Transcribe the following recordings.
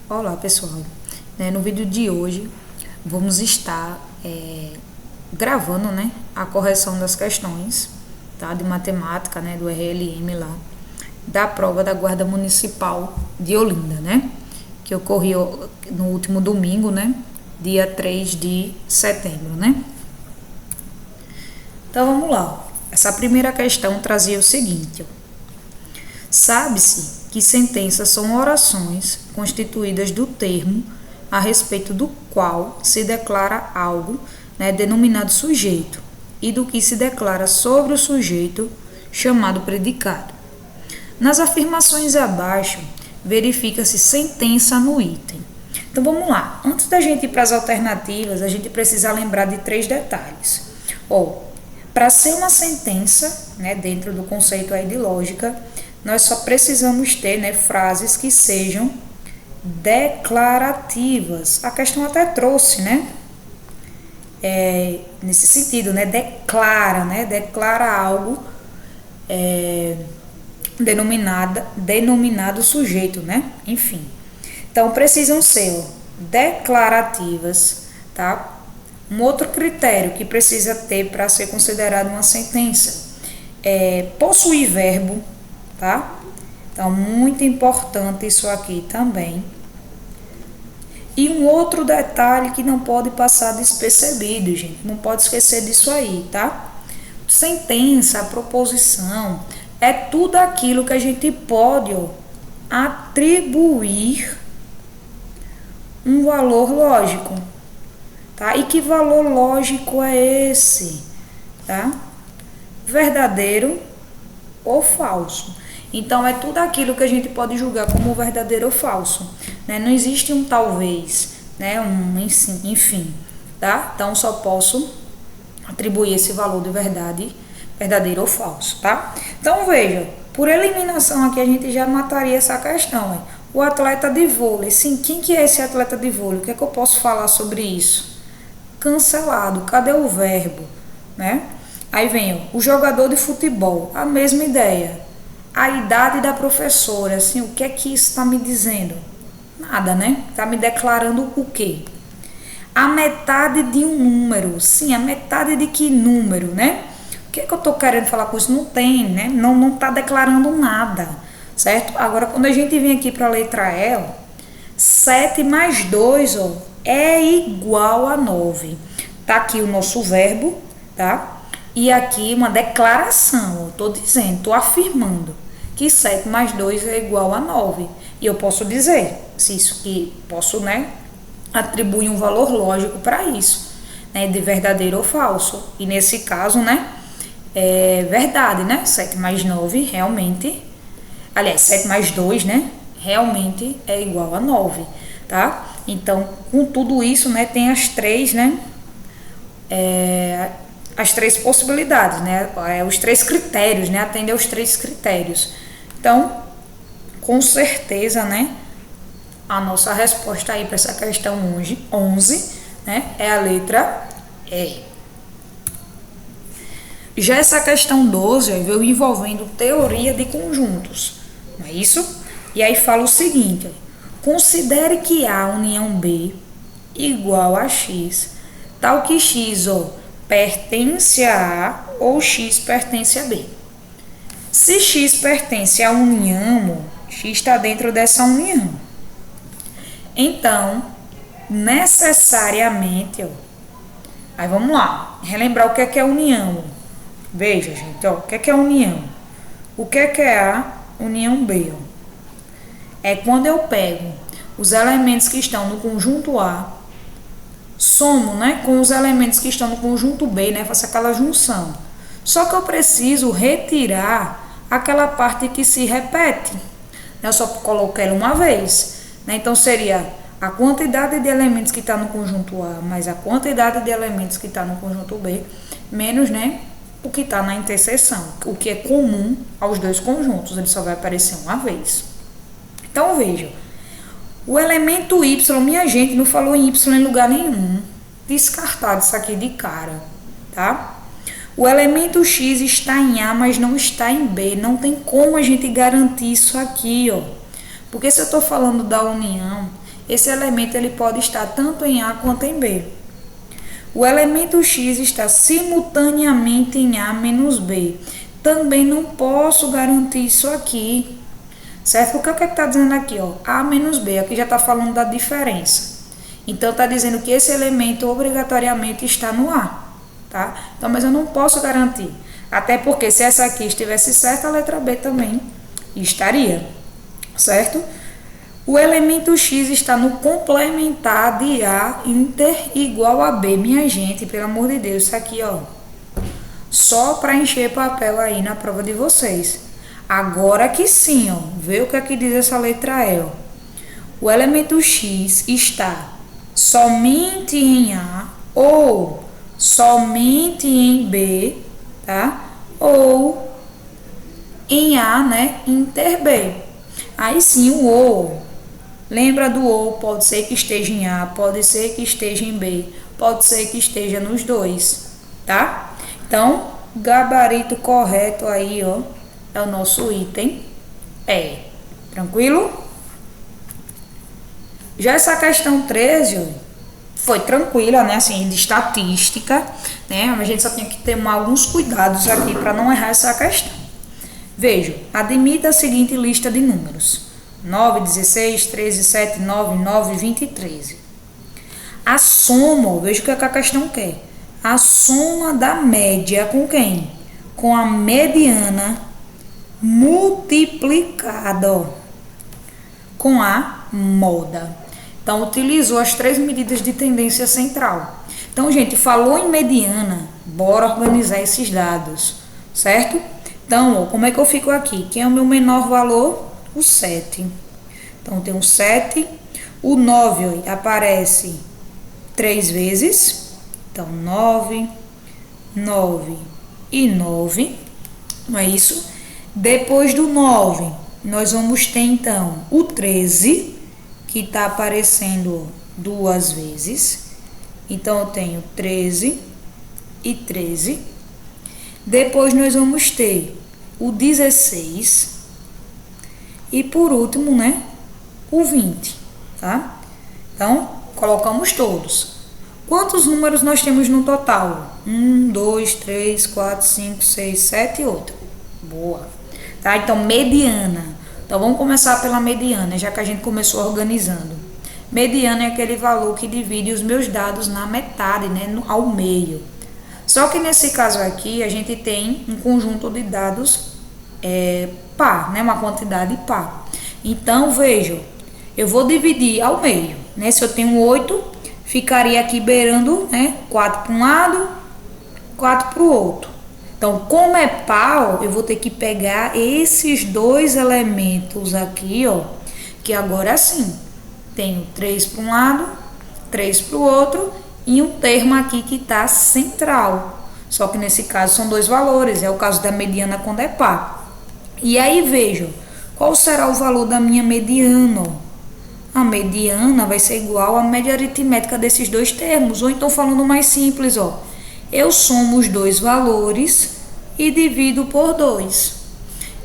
Olá pessoal, no vídeo de hoje vamos estar gravando a correção das questões de matemática do RLM lá, da prova da Guarda Municipal de Olinda, que ocorreu no último domingo, dia 3 de setembro, Então vamos lá, essa primeira questão trazia o seguinte: sabe-se que sentenças são orações constituídas do termo a respeito do qual se declara algo, denominado sujeito, e do que se declara sobre o sujeito, chamado predicado. Nas afirmações abaixo, verifica-se sentença no item. Então vamos lá, antes da gente ir para as alternativas, a gente precisa lembrar de 3 detalhes. Para ser uma sentença, dentro do conceito aí de lógica, nós só precisamos ter frases que sejam declarativas. A questão até trouxe, nesse sentido, declara algo denominado sujeito, enfim. Então, precisam ser declarativas, tá? Um outro critério que precisa ter para ser considerado uma sentença é possuir verbo, tá? Então, muito importante isso aqui também. E um outro detalhe que não pode passar despercebido, gente, não pode esquecer disso aí, tá? Sentença, proposição, é tudo aquilo que a gente pode atribuir um valor lógico, tá? E que valor lógico é esse, tá? Verdadeiro ou falso. Então, é tudo aquilo que a gente pode julgar como verdadeiro ou falso, Não existe um talvez, enfim, tá? Então, só posso atribuir esse valor de verdade, verdadeiro ou falso, tá? Então, veja, por eliminação aqui a gente já mataria essa questão, O atleta de vôlei, sim, quem que é esse atleta de vôlei? O que é que eu posso falar sobre isso? Cancelado, cadê o verbo, Aí vem o jogador de futebol, a mesma ideia. A idade da professora, assim, o que é que isso está me dizendo? Nada, Está me declarando o quê? A metade de um número, sim, a metade de que número, O que é que eu estou querendo falar com isso? Não tem, Não está declarando nada, certo? Agora, quando a gente vem aqui para a letra E, 7 mais 2, é igual a 9. Tá aqui o nosso verbo, tá? E aqui uma declaração, estou dizendo, estou afirmando que 7 mais 2 é igual a 9. E eu posso dizer, se isso que posso, atribuir um valor lógico para isso, de verdadeiro ou falso. E nesse caso, é verdade, 7 mais 9 realmente, aliás, 7 mais 2, realmente é igual a 9, tá? Então, com tudo isso, tem as três, as 3 possibilidades, os 3 critérios, atender aos 3 critérios. Então, com certeza, a nossa resposta aí para essa questão 11, é a letra E. Já essa questão 12 veio envolvendo teoria de conjuntos, não é isso? E aí fala o seguinte: considere que A união B igual a X, tal que X pertence a A ou X pertence a B. Se X pertence à união, X está dentro dessa união. Então, necessariamente, aí vamos lá, relembrar o que é união. Veja, gente, o que é união? O que é a união B? É quando eu pego os elementos que estão no conjunto A, somo, com os elementos que estão no conjunto B, faço aquela junção. Só que eu preciso retirar aquela parte que se repete. Eu só coloco ela uma vez. Então, seria a quantidade de elementos que está no conjunto A mais a quantidade de elementos que está no conjunto B, menos, o que está na interseção, o que é comum aos 2 conjuntos. Ele só vai aparecer uma vez. Então, veja. O elemento Y, minha gente, não falou em Y em lugar nenhum. Descartado isso aqui de cara, tá? O elemento X está em A, mas não está em B. Não tem como a gente garantir isso aqui, Porque se eu estou falando da união, esse elemento ele pode estar tanto em A quanto em B. O elemento X está simultaneamente em A menos B. Também não posso garantir isso aqui, certo? Porque o que está dizendo aqui, ó? A menos B, aqui já está falando da diferença. Então, está dizendo que esse elemento obrigatoriamente está no A, tá? Então, mas eu não posso garantir. Até porque se essa aqui estivesse certa, a letra B também estaria, certo? O elemento X está no complementar de A inter igual a B. Minha gente, pelo amor de Deus, isso aqui, ó, só para encher papel aí na prova de vocês. Agora que sim, ó, vê o que aqui diz essa letra E, ó. O elemento X está somente em A ou somente em B, tá? Ou em A, né, inter B. Aí sim, o ou. Lembra do ou, pode ser que esteja em A, pode ser que esteja em B, pode ser que esteja nos dois, tá? Então, gabarito correto aí, ó, é o nosso item E. Tranquilo? Já essa questão 13, ó, foi tranquila, né, assim, de estatística, né? A gente só tem que ter alguns cuidados aqui para não errar essa questão. Veja, admita a seguinte lista de números: 9, 16, 13, 7, 9, 9, 20 e 13. A soma, veja o que a questão quer. A soma da média com quem? Com a mediana multiplicada, ó, com a moda. Então, utilizou as três medidas de tendência central. Então, gente, falou em mediana, bora organizar esses dados, certo? Então, ó, como é que eu fico aqui? Quem é o meu menor valor? O 7. Então, tem o 7. O 9 ó, aparece 3 vezes. Então, 9, 9 e 9. Não é isso? Depois do 9, nós vamos ter, então, o 13, que está aparecendo 2 vezes. Então, eu tenho 13 e 13. Depois, nós vamos ter o 16. E por último, né, o 20, tá? Então, colocamos todos. Quantos números nós temos no total? 1, 2, 3, 4, 5, 6, 7 e 8. Boa. Tá? Então, mediana. Então, vamos começar pela mediana, já que a gente começou organizando. Mediana é aquele valor que divide os meus dados na metade, né, ao meio. Só que nesse caso aqui, a gente tem um conjunto de dados par, né, uma quantidade par. Então, vejam, eu vou dividir ao meio, né? Se eu tenho 8, ficaria aqui beirando, né, 4 para um lado, 4 para o outro. Então, como é par, eu vou ter que pegar esses dois elementos aqui, ó, que agora sim, tenho 3 para um lado, 3 para o outro e um termo aqui que está central. Só que nesse caso são dois valores, é o caso da mediana quando é par. E aí, vejam, qual será o valor da minha mediana? A mediana vai ser igual à média aritmética desses dois termos. Ou então, falando mais simples, ó, eu somo os dois valores e divido por 2.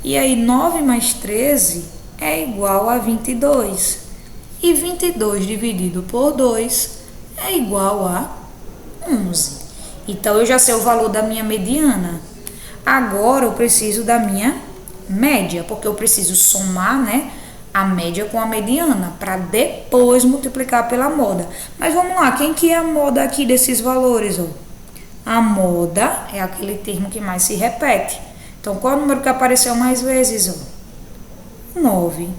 E aí, 9 mais 13 é igual a 22. E 22 dividido por 2 é igual a 11. Então, eu já sei o valor da minha mediana. Agora, eu preciso da minha média, porque eu preciso somar, né, a média com a mediana, para depois multiplicar pela moda. Mas vamos lá, quem que é a moda aqui desses valores? Ó? A moda é aquele termo que mais se repete. Então, qual é o número que apareceu mais vezes? Ó? 9.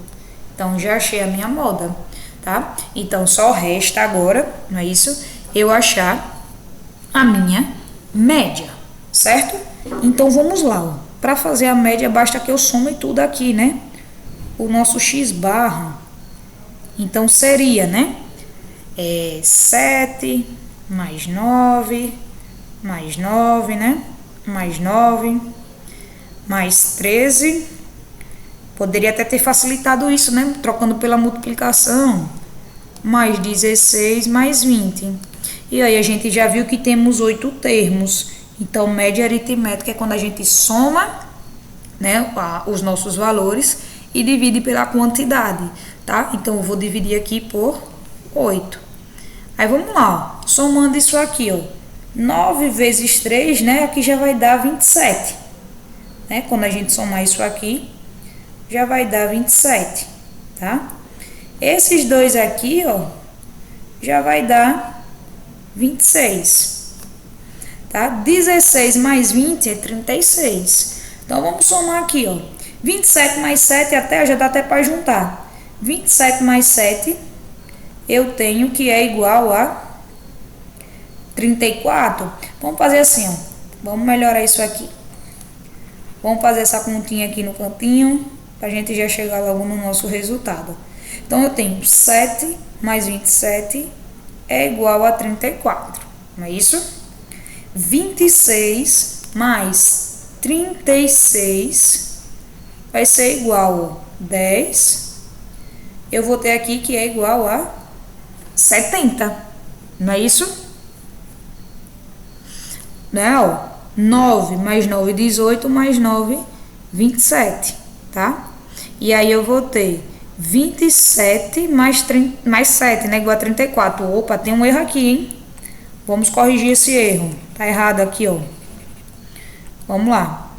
Então, já achei a minha moda, tá? Então, só resta agora, não é isso? Eu achar a minha média, certo? Então, vamos lá, ó. Para fazer a média, basta que eu some tudo aqui, né? O nosso x barra. Então, seria, né? 7 mais 9, mais 9, né? Mais 9, mais 13. Poderia até ter facilitado isso, né? Trocando pela multiplicação. Mais 16, mais 20. E aí, a gente já viu que temos 8 termos. Então, média aritmética é quando a gente soma, né, os nossos valores e divide pela quantidade, tá? Então, eu vou dividir aqui por 8. Aí vamos lá, ó, somando isso aqui, ó. 9 vezes 3, né? Aqui já vai dar 27. Né? Quando a gente somar isso aqui, já vai dar 27, tá? Esses dois aqui, ó, já vai dar 26, tá? 16 mais 20 é 36. Então, vamos somar aqui, ó. 27 mais 7, já dá até para juntar. 27 mais 7, eu tenho que é igual a 34. Vamos fazer assim, ó. Vamos melhorar isso aqui. Vamos fazer essa continha aqui no cantinho, pra gente já chegar logo no nosso resultado. Então, eu tenho 7 mais 27 é igual a 34. Não é isso? 26 mais 36 vai ser igual a 10. Eu vou ter aqui que é igual a 70. Não é isso? Né, ó, 9 mais 9, 18, mais 9, 27, tá? E aí eu vou ter 27 mais 7, né, igual a 34. Opa, tem um erro aqui, hein? Vamos corrigir esse erro. Tá errado aqui, ó. Vamos lá.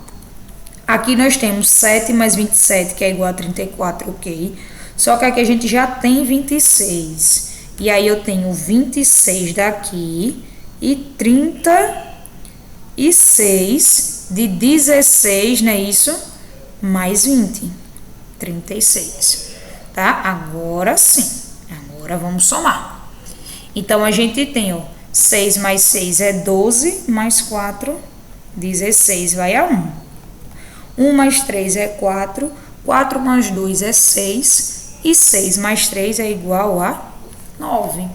Aqui nós temos 7 mais 27, que é igual a 34, ok? Só que aqui a gente já tem 26. E aí eu tenho 26 daqui e 36 de 16, não é isso? Mais 20. 36. Tá? Agora sim. Agora vamos somar. Então, a gente tem, ó, 6 mais 6 é 12, mais 4, 16, vai a 1. 1 mais 3 é 4, 4 mais 2 é 6, e 6 mais 3 é igual a 9.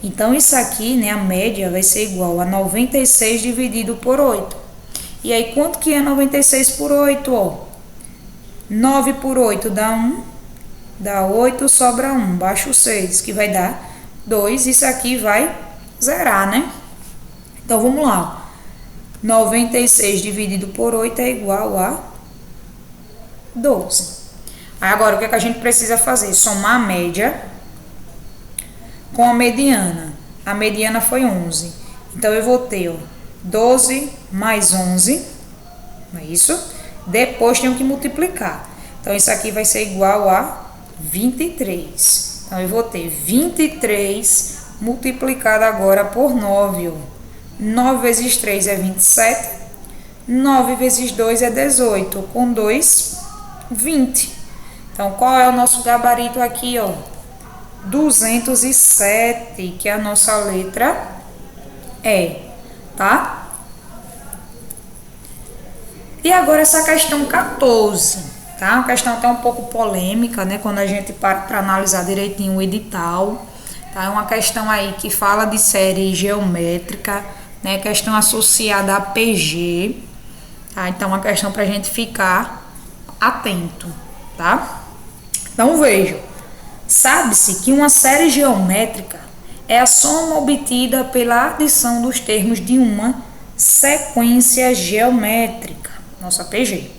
Então, isso aqui, né, a média vai ser igual a 96 dividido por 8. E aí, quanto que é 96 por 8, ó? 9 por 8 dá 1, dá 8, sobra 1, baixa o 6, que vai dar 2. Isso aqui vai zerar, né? Então, vamos lá. 96 dividido por 8 é igual a 12. Aí, agora, o que é que a gente precisa fazer? Somar a média com a mediana. A mediana foi 11. Então, eu vou ter, ó, 12 mais 11, não é isso? Depois tenho que multiplicar. Então, isso aqui vai ser igual a 23. Então, eu vou ter 23 multiplicado agora por 9. Ó. 9 vezes 3 é 27. 9 vezes 2 é 18. Com 2, 20. Então, qual é o nosso gabarito aqui, ó? 207, que é a nossa letra E, tá? E agora essa questão 14, tá? Uma questão até um pouco polêmica, né? Quando a gente para analisar direitinho o edital, tá? É uma questão aí que fala de série geométrica, né? Questão associada a PG, tá? Então, uma questão pra gente ficar atento, tá? Então, vejam. Sabe-se que uma série geométrica é a soma obtida pela adição dos termos de uma sequência geométrica, nossa PG.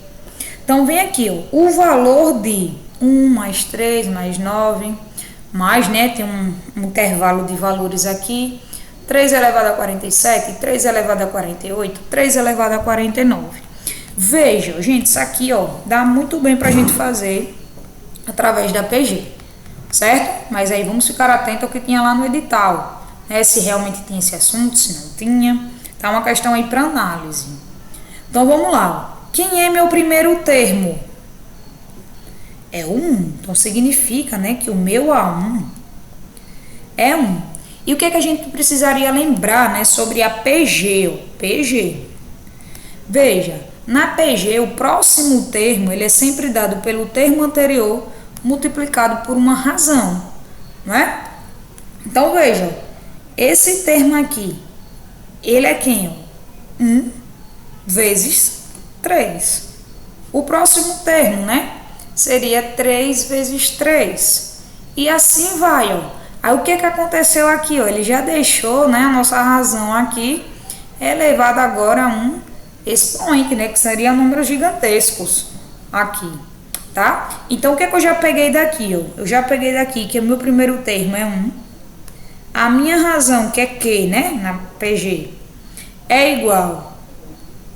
Então, vem aqui, ó, o valor de 1 mais 3 mais 9, mais, né, tem um intervalo de valores aqui, 3 elevado a 47, 3 elevado a 48, 3 elevado a 49. Veja, gente, isso aqui, ó, dá muito bem pra gente fazer através da PG. Certo? Mas aí vamos ficar atento ao que tinha lá no edital, né? Se realmente tinha esse assunto, se não tinha. Tá uma questão aí para análise. Então vamos lá. Quem é meu primeiro termo? É o 1. Então significa, né, que o meu A1 é 1. E o que é que a gente precisaria lembrar, né, sobre a PG? O PG. Veja, na PG o próximo termo ele é sempre dado pelo termo anterior multiplicado por uma razão, não é? Então, veja, esse termo aqui, ele é quem? 1 vezes 3. O próximo termo, né? Seria 3 vezes 3. E assim vai, ó. Aí, o que que aconteceu aqui, ó? Ele já deixou, né, a nossa razão aqui elevada agora a um expoente, né? Que seria números gigantescos aqui. Tá? Então, o que é que eu já peguei daqui, ó? Eu já peguei daqui que o meu primeiro termo é 1, a minha razão, que é Q, né, na PG, é igual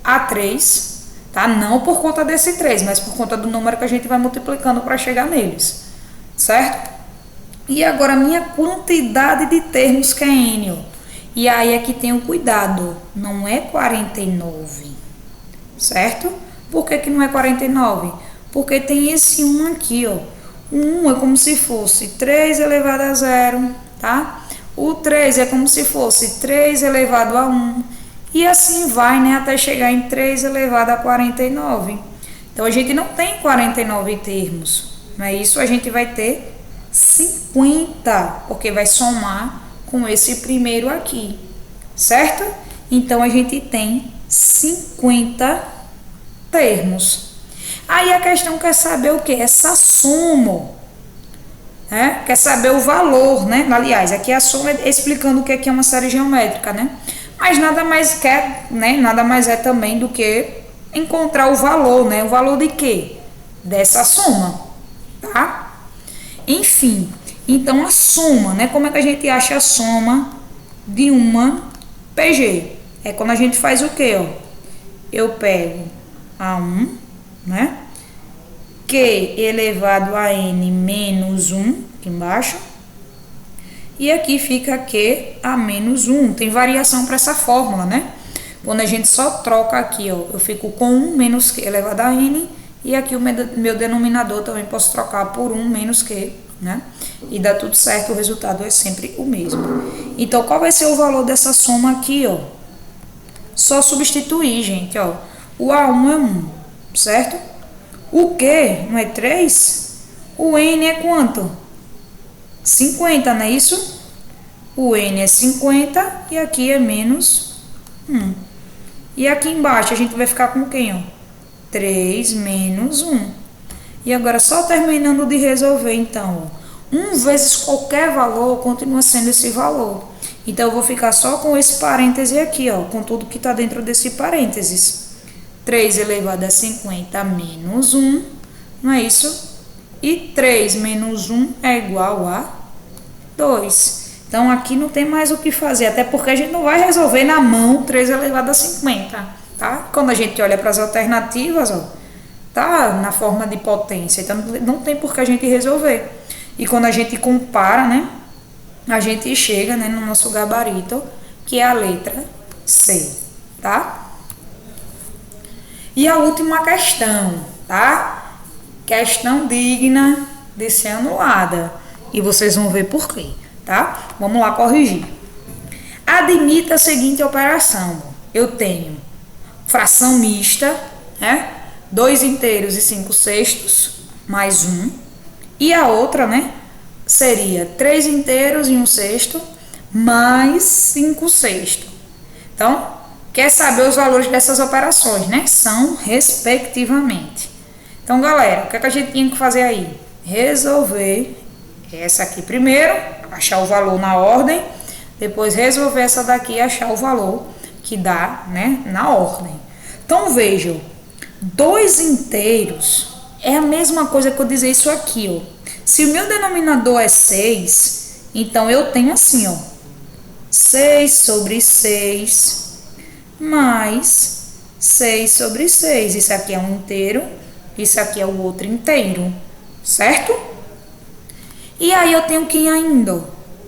a 3, tá? Não por conta desse 3, mas por conta do número que a gente vai multiplicando para chegar neles, certo? E agora a minha quantidade de termos, que é N, ó. E aí aqui tem o cuidado, não é 49, certo? Por que não é 49? Porque tem esse 1 aqui, ó. O 1 é como se fosse 3 elevado a 0, tá? O 3 é como se fosse 3 elevado a 1. E assim vai, né? Até chegar em 3 elevado a 49. Então, a gente não tem 49 termos. Não é isso? A gente vai ter 50, porque vai somar com esse primeiro aqui, certo? Então, a gente tem 50 termos. Aí a questão quer saber o que? Essa soma, né? Quer saber o valor, né? Aliás, aqui a soma é explicando o que é uma série geométrica, né? Mas nada mais né? Nada mais é também do que encontrar o valor, né? O valor de quê? Dessa soma, tá? Enfim, então a soma, né? Como é que a gente acha a soma de uma PG? É quando a gente faz o quê, ó? Eu pego A1, né? Q elevado a N menos 1, aqui embaixo. E aqui fica Q a menos 1. Tem variação para essa fórmula, né? Quando a gente só troca aqui, ó, eu fico com 1 menos Q elevado a N. E aqui o meu denominador também posso trocar por 1 menos Q, né? E dá tudo certo, o resultado é sempre o mesmo. Então, qual vai ser o valor dessa soma aqui, ó? Só substituir, gente, ó. O A1 é 1, certo? O Q não é 3? O N é quanto? 50, não é isso? O N é 50 e aqui é menos 1. E aqui embaixo a gente vai ficar com quem, ó? 3 menos 1. E agora só terminando de resolver, então, ó. 1 vezes qualquer valor continua sendo esse valor. Então, eu vou ficar só com esse parêntese aqui, ó, com tudo que está dentro desse parênteses. 3 elevado a 50 menos 1, não é isso? E 3 menos 1 é igual a 2. Então, aqui não tem mais o que fazer, até porque a gente não vai resolver na mão 3 elevado a 50, tá? Quando a gente olha para as alternativas, ó, tá na forma de potência, então não tem por que a gente resolver. E quando a gente compara, né, a gente chega, né, no nosso gabarito, que é a letra C, tá? E a última questão, tá? Questão digna de ser anulada. E vocês vão ver por quê, tá? Vamos lá corrigir. Admita a seguinte operação. Eu tenho fração mista, né? 2 inteiros e 5 sextos, mais 1. E a outra, né? Seria 3 inteiros e 1 sexto, mais 5 sextos. Então, quer saber os valores dessas operações, né? São respectivamente. Então, galera, o que é que a gente tinha que fazer aí? Resolver essa aqui primeiro, achar o valor na ordem, depois resolver essa daqui e achar o valor que dá, né, na ordem. Então, vejam, 2 inteiros é a mesma coisa que eu dizer isso aqui, ó. Se o meu denominador é 6, então eu tenho assim, ó, 6 sobre 6 mais 6 sobre 6. Isso aqui é um inteiro, isso aqui é o outro inteiro, certo? E aí eu tenho quem ainda?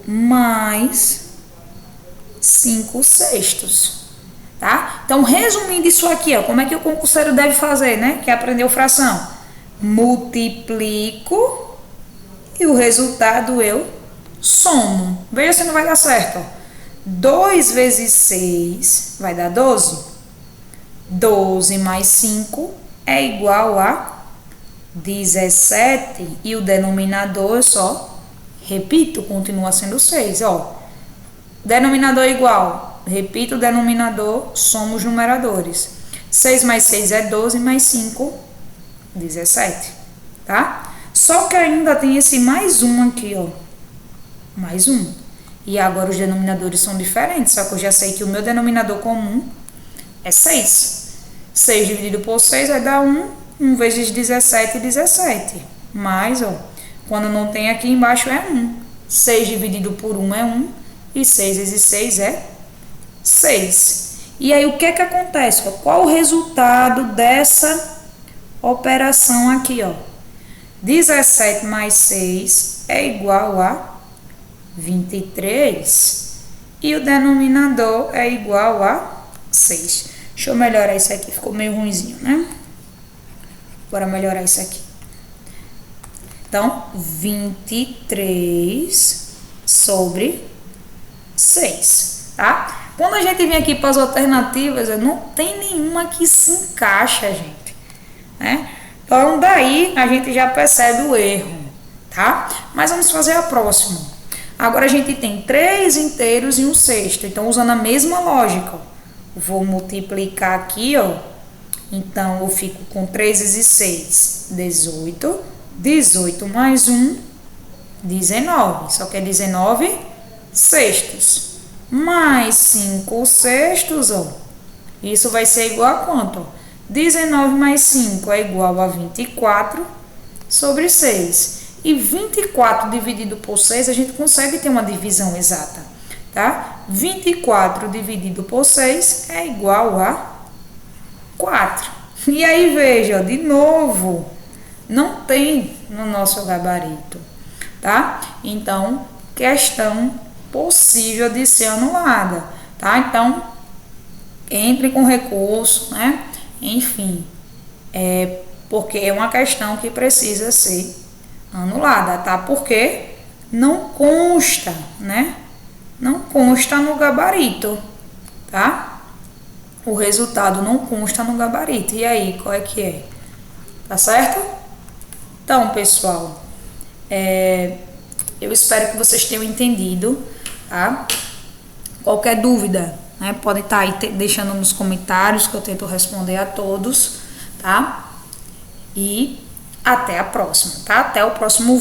Mais 5 sextos, tá? Então, resumindo isso aqui, ó, como é que o concurseiro deve fazer, né? Que aprendeu fração. Multiplico e o resultado eu somo. Veja se não vai dar certo, ó. 2 vezes 6 vai dar 12. 12 mais 5 é igual a 17. E o denominador eu só repito, continua sendo 6. Ó. Denominador igual. Repito o denominador, somo os numeradores. 6 mais 6 é 12, mais 5, 17. Tá? Só que ainda tem esse mais 1 aqui, ó. Mais 1. E agora os denominadores são diferentes, só que eu já sei que o meu denominador comum é 6. 6 dividido por 6 vai dar 1. 1 vezes 17, 17. Mais, ó, quando não tem aqui embaixo é 1. 6 dividido por 1 é 1. E 6 vezes 6 é 6. E aí, o que é que acontece? Qual o resultado dessa operação aqui, ó? 17 mais 6 é igual a 23. E o denominador é igual a 6. Deixa eu melhorar isso aqui, ficou meio ruinzinho, né? Bora melhorar isso aqui. Então, 23 sobre 6, tá? Quando a gente vem aqui para as alternativas, não tem nenhuma que se encaixa, gente, né? Então, daí a gente já percebe o erro, tá? Mas vamos fazer a próxima. Agora a gente tem 3 inteiros e um sexto. Então, usando a mesma lógica, ó, vou multiplicar aqui, ó. Então, eu fico com 3 vezes 6, 18. 18 mais 1, 19. Só que é 19 sextos. Mais 5 sextos, ó. Isso vai ser igual a quanto? 19 mais 5 é igual a 24 sobre 6. E 24 dividido por 6, a gente consegue ter uma divisão exata, tá? 24 dividido por 6 é igual a 4. E aí, veja, ó, de novo, não tem no nosso gabarito, tá? Então, questão possível de ser anulada, tá? Então, entre com recurso, né? Enfim, porque é uma questão que precisa ser anulada, tá? Porque não consta, né? Não consta no gabarito, tá? O resultado não consta no gabarito. E aí, qual é que é? Tá certo? Então, pessoal, eu espero que vocês tenham entendido, tá? Qualquer dúvida, né, podem estar aí deixando nos comentários que eu tento responder a todos, tá? E até a próxima, tá? Até o próximo vídeo.